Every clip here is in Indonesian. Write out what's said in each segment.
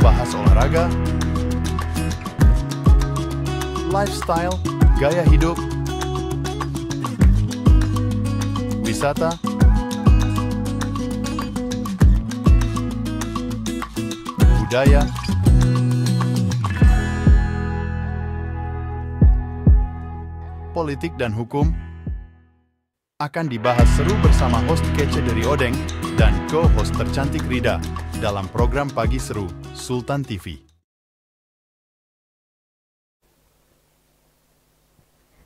bahas olahraga, lifestyle, gaya hidup, wisata, budaya, politik dan hukum akan dibahas seru bersama host kece dari Odeng dan co-host tercantik Rida dalam program Pagi Seru Sultan TV.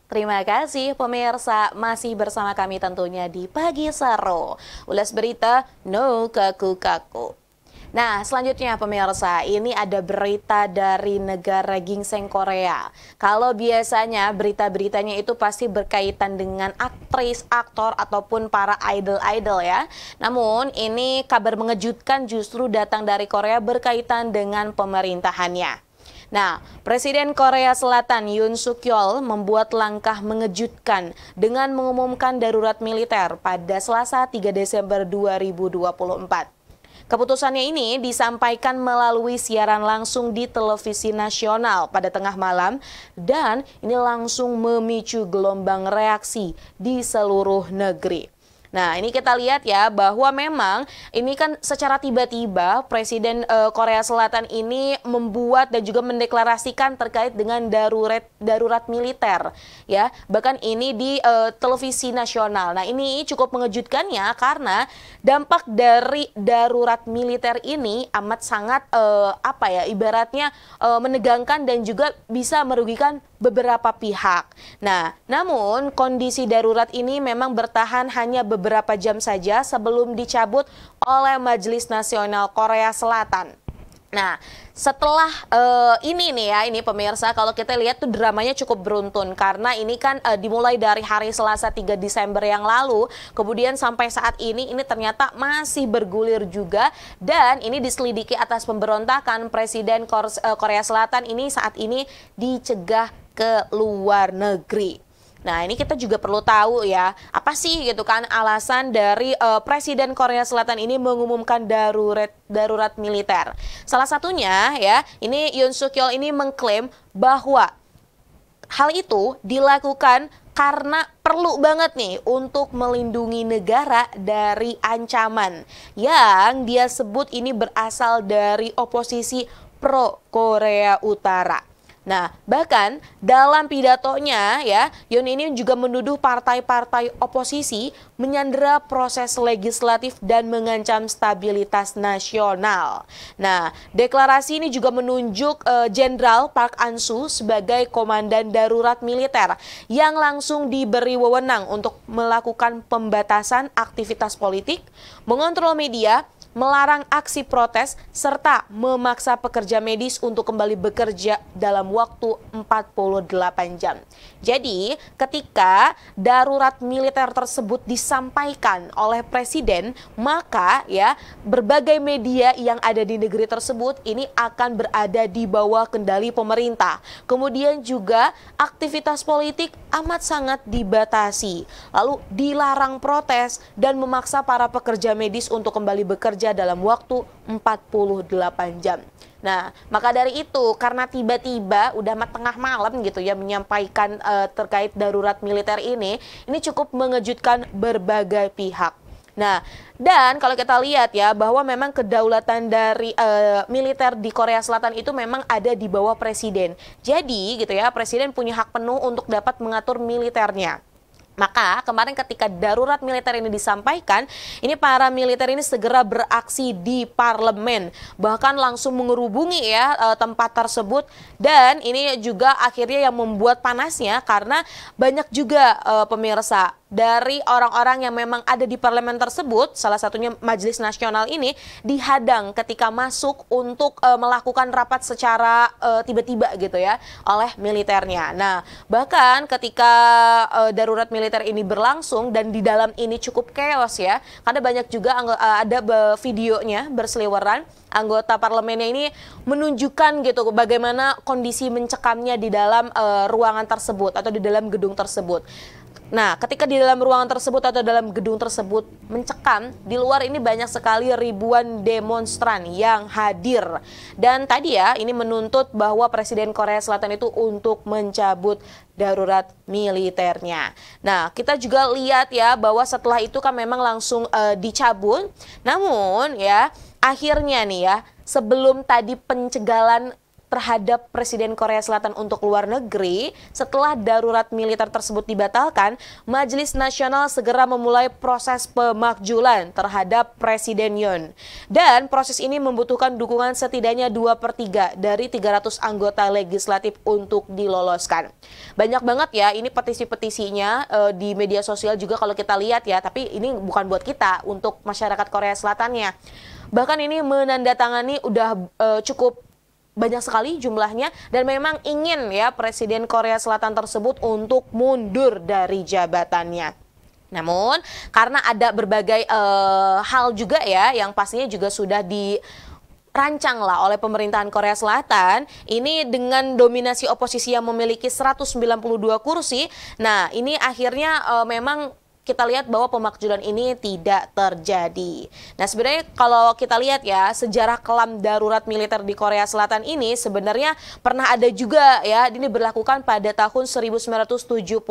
Terima kasih pemirsa, masih bersama kami tentunya di Pagi Seru. Ulas berita, no kaku-kaku. Nah, selanjutnya pemirsa, ini ada berita dari negara gingseng Korea. Kalau biasanya berita-beritanya itu pasti berkaitan dengan aktris, aktor, ataupun para idol-idol ya. Namun, ini kabar mengejutkan justru datang dari Korea berkaitan dengan pemerintahannya. Nah, Presiden Korea Selatan Yoon Suk Yeol membuat langkah mengejutkan dengan mengumumkan darurat militer pada Selasa 3 Desember 2024. Keputusannya ini disampaikan melalui siaran langsung di televisi nasional pada tengah malam dan ini langsung memicu gelombang reaksi di seluruh negeri. Nah, ini kita lihat ya bahwa memang ini kan secara tiba-tiba Presiden Korea Selatan ini membuat dan juga mendeklarasikan terkait dengan darurat militer ya. Bahkan ini di televisi nasional. Nah, ini cukup mengejutkannya karena dampak dari darurat militer ini amat sangat ibaratnya menegangkan dan juga bisa merugikan beberapa pihak. Nah, namun kondisi darurat ini memang bertahan hanya beberapa jam saja sebelum dicabut oleh Majelis Nasional Korea Selatan. Nah, setelah ini pemirsa, kalau kita lihat tuh dramanya cukup beruntun karena ini kan dimulai dari hari Selasa 3 Desember yang lalu, kemudian sampai saat ini ternyata masih bergulir juga dan ini diselidiki atas pemberontakan Presiden Korea Selatan ini saat ini dicegah ke luar negeri. Nah, ini kita juga perlu tahu ya, apa sih gitu kan alasan dari Presiden Korea Selatan ini mengumumkan darurat militer. Salah satunya ya, ini Yoon Suk Yeol ini mengklaim bahwa hal itu dilakukan karena perlu banget nih untuk melindungi negara dari ancaman yang dia sebut ini berasal dari oposisi pro Korea Utara. Nah, bahkan dalam pidatonya ya, Yoon ini juga menuduh partai-partai oposisi menyandera proses legislatif dan mengancam stabilitas nasional. Nah, deklarasi ini juga menunjuk Jenderal Park An-soo sebagai komandan darurat militer yang langsung diberi wewenang untuk melakukan pembatasan aktivitas politik, mengontrol media, melarang aksi protes, serta memaksa pekerja medis untuk kembali bekerja dalam waktu 48 jam. Jadi, ketika darurat militer tersebut disampaikan oleh Presiden, maka ya berbagai media yang ada di negeri tersebut ini akan berada di bawah kendali pemerintah. Kemudian juga aktivitas politik amat sangat dibatasi. Lalu dilarang protes dan memaksa para pekerja medis untuk kembali bekerja dalam waktu 48 jam. Nah, maka dari itu karena tiba-tiba udah tengah malam gitu ya menyampaikan terkait darurat militer ini cukup mengejutkan berbagai pihak. Nah, dan kalau kita lihat ya bahwa memang kedaulatan dari militer di Korea Selatan itu memang ada di bawah presiden. Jadi gitu ya, presiden punya hak penuh untuk dapat mengatur militernya. Maka kemarin ketika darurat militer ini disampaikan, ini para militer ini segera beraksi di parlemen, bahkan langsung mengerubungi ya tempat tersebut dan ini juga akhirnya yang membuat panasnya karena banyak juga pemirsa dari orang-orang yang memang ada di parlemen tersebut, salah satunya Majelis Nasional ini dihadang ketika masuk untuk melakukan rapat secara tiba-tiba gitu ya oleh militernya. Nah, bahkan ketika darurat militer ini berlangsung dan di dalam ini cukup chaos ya, karena banyak juga ada videonya berseliweran, anggota parlemennya ini menunjukkan gitu bagaimana kondisi mencekamnya di dalam ruangan tersebut atau di dalam gedung tersebut. Nah, ketika di dalam ruangan tersebut atau dalam gedung tersebut mencekam, di luar ini banyak sekali ribuan demonstran yang hadir. Dan tadi ya, ini menuntut bahwa Presiden Korea Selatan itu untuk mencabut darurat militernya. Nah, kita juga lihat ya bahwa setelah itu kan memang langsung dicabut. Namun ya, akhirnya nih ya, sebelum tadi pencegalan terhadap Presiden Korea Selatan untuk luar negeri, setelah darurat militer tersebut dibatalkan, Majelis Nasional segera memulai proses pemakjulan terhadap Presiden Yoon. Dan proses ini membutuhkan dukungan setidaknya 2/3 dari 300 anggota legislatif untuk diloloskan. Banyak banget ya, ini petisi-petisinya di media sosial juga kalau kita lihat ya, tapi ini bukan buat kita, untuk masyarakat Korea Selatannya. Bahkan ini menandatangani udah cukup banyak sekali jumlahnya, dan memang ingin ya Presiden Korea Selatan tersebut untuk mundur dari jabatannya. Namun karena ada berbagai hal juga ya yang pastinya juga sudah dirancang lah oleh pemerintahan Korea Selatan, ini dengan dominasi oposisi yang memiliki 192 kursi. Nah, ini akhirnya memang kita lihat bahwa pemakjulan ini tidak terjadi. Nah, sebenarnya kalau kita lihat ya, sejarah kelam darurat militer di Korea Selatan ini sebenarnya pernah ada juga ya, ini berlakukan pada tahun 1979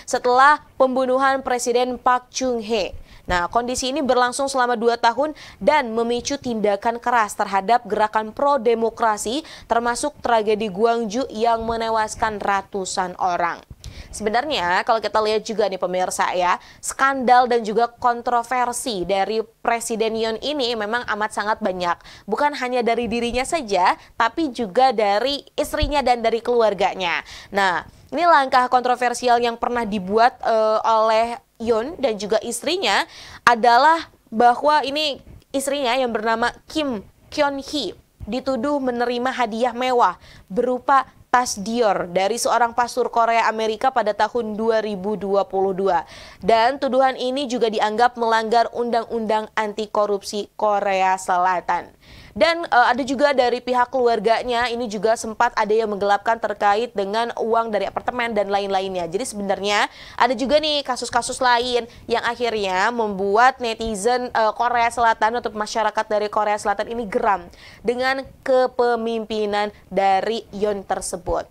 setelah pembunuhan Presiden Park Chung-hee. Nah, kondisi ini berlangsung selama 2 tahun dan memicu tindakan keras terhadap gerakan pro-demokrasi, termasuk tragedi Gwangju yang menewaskan ratusan orang. Sebenarnya kalau kita lihat juga nih pemirsa ya, skandal dan juga kontroversi dari Presiden Yoon ini memang amat sangat banyak. Bukan hanya dari dirinya saja, tapi juga dari istrinya dan dari keluarganya. Nah, ini langkah kontroversial yang pernah dibuat oleh Yoon dan juga istrinya adalah bahwa ini istrinya yang bernama Kim Kyun-hee dituduh menerima hadiah mewah berupa tas Dior dari seorang pastor Korea Amerika pada tahun 2022. Dan tuduhan ini juga dianggap melanggar undang-undang anti korupsi Korea Selatan. Dan ada juga dari pihak keluarganya, ini juga sempat ada yang menggelapkan terkait dengan uang dari apartemen dan lain-lainnya. Jadi sebenarnya ada juga nih kasus-kasus lain yang akhirnya membuat netizen Korea Selatan atau masyarakat dari Korea Selatan ini geram dengan kepemimpinan dari Yoon tersebut.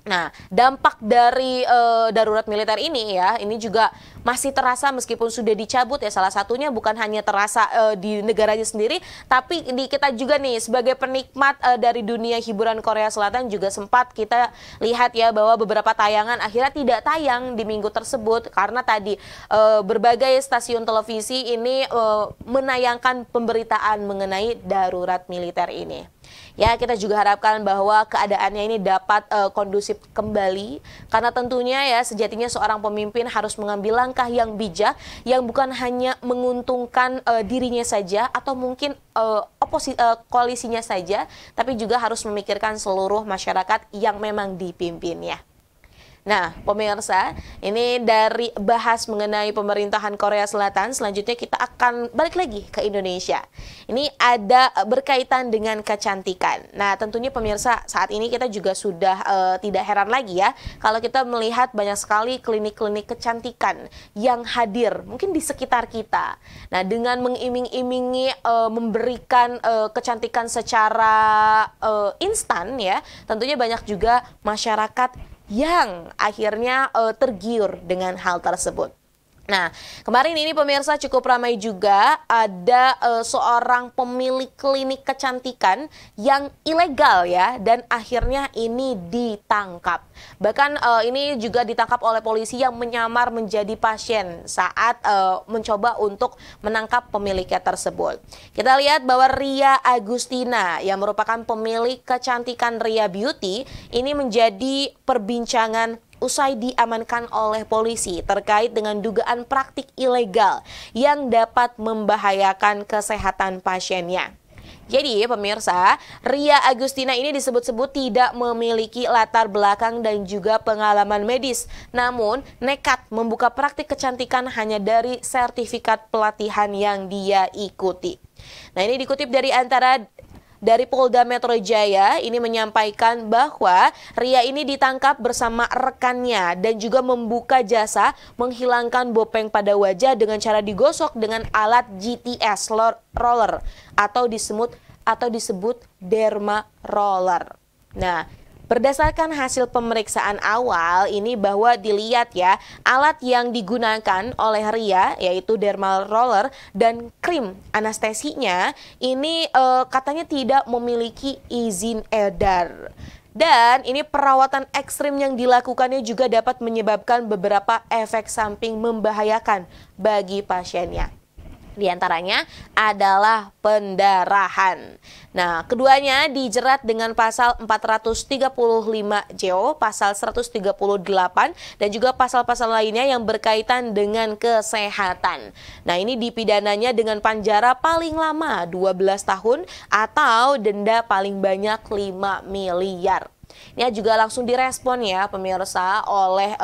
Nah, dampak dari darurat militer ini ya, ini juga masih terasa meskipun sudah dicabut ya. Salah satunya bukan hanya terasa di negaranya sendiri, tapi di kita juga nih sebagai penikmat dari dunia hiburan Korea Selatan juga sempat kita lihat ya bahwa beberapa tayangan akhirnya tidak tayang di minggu tersebut karena tadi berbagai stasiun televisi ini menayangkan pemberitaan mengenai darurat militer ini. Ya, kita juga harapkan bahwa keadaannya ini dapat kondusif kembali, karena tentunya ya sejatinya seorang pemimpin harus mengambil langkah yang bijak yang bukan hanya menguntungkan dirinya saja atau mungkin koalisinya saja, tapi juga harus memikirkan seluruh masyarakat yang memang dipimpinnya. Nah, pemirsa, ini dari bahas mengenai pemerintahan Korea Selatan, selanjutnya kita akan balik lagi ke Indonesia. Ini ada berkaitan dengan kecantikan. Nah, tentunya pemirsa, saat ini kita juga sudah tidak heran lagi ya, kalau kita melihat banyak sekali klinik-klinik kecantikan yang hadir, mungkin di sekitar kita. Nah, dengan mengiming-imingi memberikan kecantikan secara instan ya, tentunya banyak juga masyarakat yang akhirnya tergiur dengan hal tersebut. Nah, kemarin ini pemirsa cukup ramai juga ada seorang pemilik klinik kecantikan yang ilegal ya, dan akhirnya ini ditangkap. Bahkan ini juga ditangkap oleh polisi yang menyamar menjadi pasien saat mencoba untuk menangkap pemiliknya tersebut. Kita lihat bahwa Ria Agustina yang merupakan pemilik kecantikan Ria Beauty ini menjadi perbincangan usai diamankan oleh polisi terkait dengan dugaan praktik ilegal yang dapat membahayakan kesehatan pasiennya. Jadi pemirsa, Ria Agustina ini disebut-sebut tidak memiliki latar belakang dan juga pengalaman medis, namun nekat membuka praktik kecantikan hanya dari sertifikat pelatihan yang dia ikuti. Nah, ini dikutip dari antara dari Polda Metro Jaya ini menyampaikan bahwa Ria ini ditangkap bersama rekannya dan juga membuka jasa menghilangkan bopeng pada wajah dengan cara digosok dengan alat GTS roller atau disebut derma roller. Nah, berdasarkan hasil pemeriksaan awal ini bahwa dilihat ya, alat yang digunakan oleh Ria yaitu dermal roller dan krim anestesinya ini katanya tidak memiliki izin edar. Dan ini perawatan ekstrim yang dilakukannya juga dapat menyebabkan beberapa efek samping membahayakan bagi pasiennya. Di antaranya adalah pendarahan. Nah, keduanya dijerat dengan pasal 435 JO, pasal 138, dan juga pasal-pasal lainnya yang berkaitan dengan kesehatan. Nah, ini dipidananya dengan penjara paling lama 12 tahun atau denda paling banyak 5 miliar. Ini juga langsung direspon ya pemirsa oleh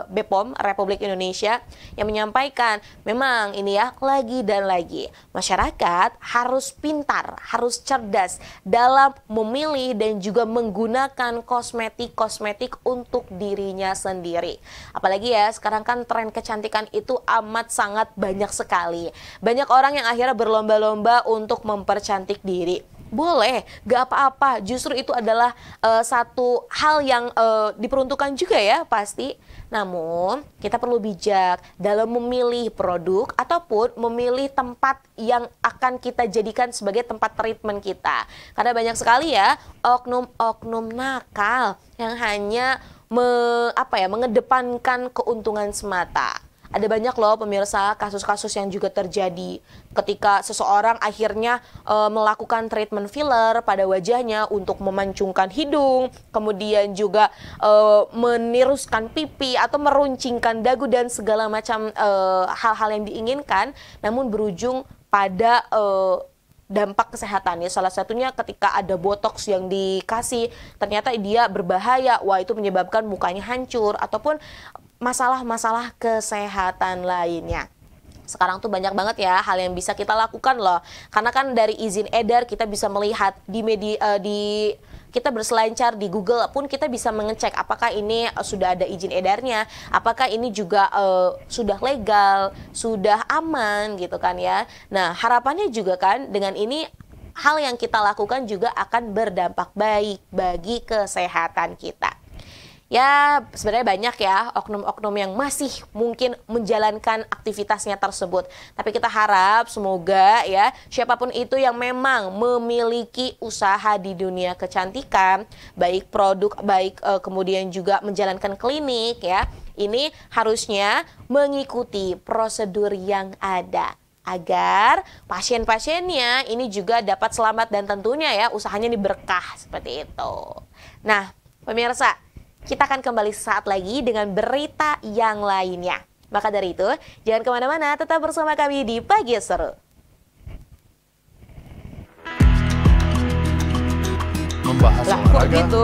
BPOM Republik Indonesia yang menyampaikan memang ini ya lagi dan lagi masyarakat harus pintar, harus cerdas dalam memilih dan juga menggunakan kosmetik untuk dirinya sendiri. Apalagi ya sekarang kan tren kecantikan itu amat sangat banyak sekali. Banyak orang yang akhirnya berlomba-lomba untuk mempercantik diri. Boleh, gak apa-apa, justru itu adalah satu hal yang diperuntukkan juga ya pasti. Namun kita perlu bijak dalam memilih produk ataupun memilih tempat yang akan kita jadikan sebagai tempat treatment kita. Karena banyak sekali ya oknum-oknum nakal yang hanya mengedepankan keuntungan semata. Ada banyak loh pemirsa kasus-kasus yang juga terjadi ketika seseorang akhirnya melakukan treatment filler pada wajahnya untuk memancungkan hidung, kemudian juga meniruskan pipi atau meruncingkan dagu dan segala macam hal-hal yang diinginkan, namun berujung pada dampak kesehatan ya. Salah satunya ketika ada botox yang dikasih ternyata dia berbahaya, wah itu menyebabkan mukanya hancur ataupun masalah-masalah kesehatan lainnya. Sekarang tuh banyak banget ya hal yang bisa kita lakukan loh. Karena kan dari izin edar kita bisa melihat di kita berselancar di Google pun kita bisa mengecek apakah ini sudah ada izin edarnya, apakah ini juga sudah legal, sudah aman gitu kan ya. Nah, harapannya juga kan dengan ini hal yang kita lakukan juga akan berdampak baik bagi kesehatan kita. Ya sebenarnya banyak ya oknum-oknum yang masih mungkin menjalankan aktivitasnya tersebut. Tapi kita harap semoga ya siapapun itu yang memang memiliki usaha di dunia kecantikan, baik produk, baik kemudian juga menjalankan klinik ya, ini harusnya mengikuti prosedur yang ada agar pasien-pasiennya ini juga dapat selamat dan tentunya ya usahanya ini berkah seperti itu. Nah pemirsa, kita akan kembali sesaat lagi dengan berita yang lainnya. Maka dari itu, jangan kemana-mana, tetap bersama kami di Pagi Seru. Membahas olahraga, gitu?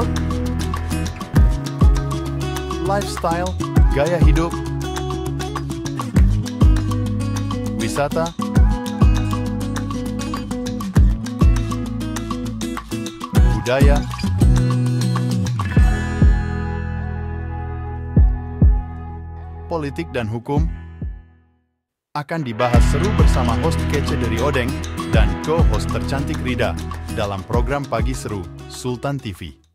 lifestyle, gaya hidup, wisata, budaya, politik dan hukum akan dibahas seru bersama host kece dari Odeng dan co-host tercantik Rida dalam program Pagi Seru Sultan TV.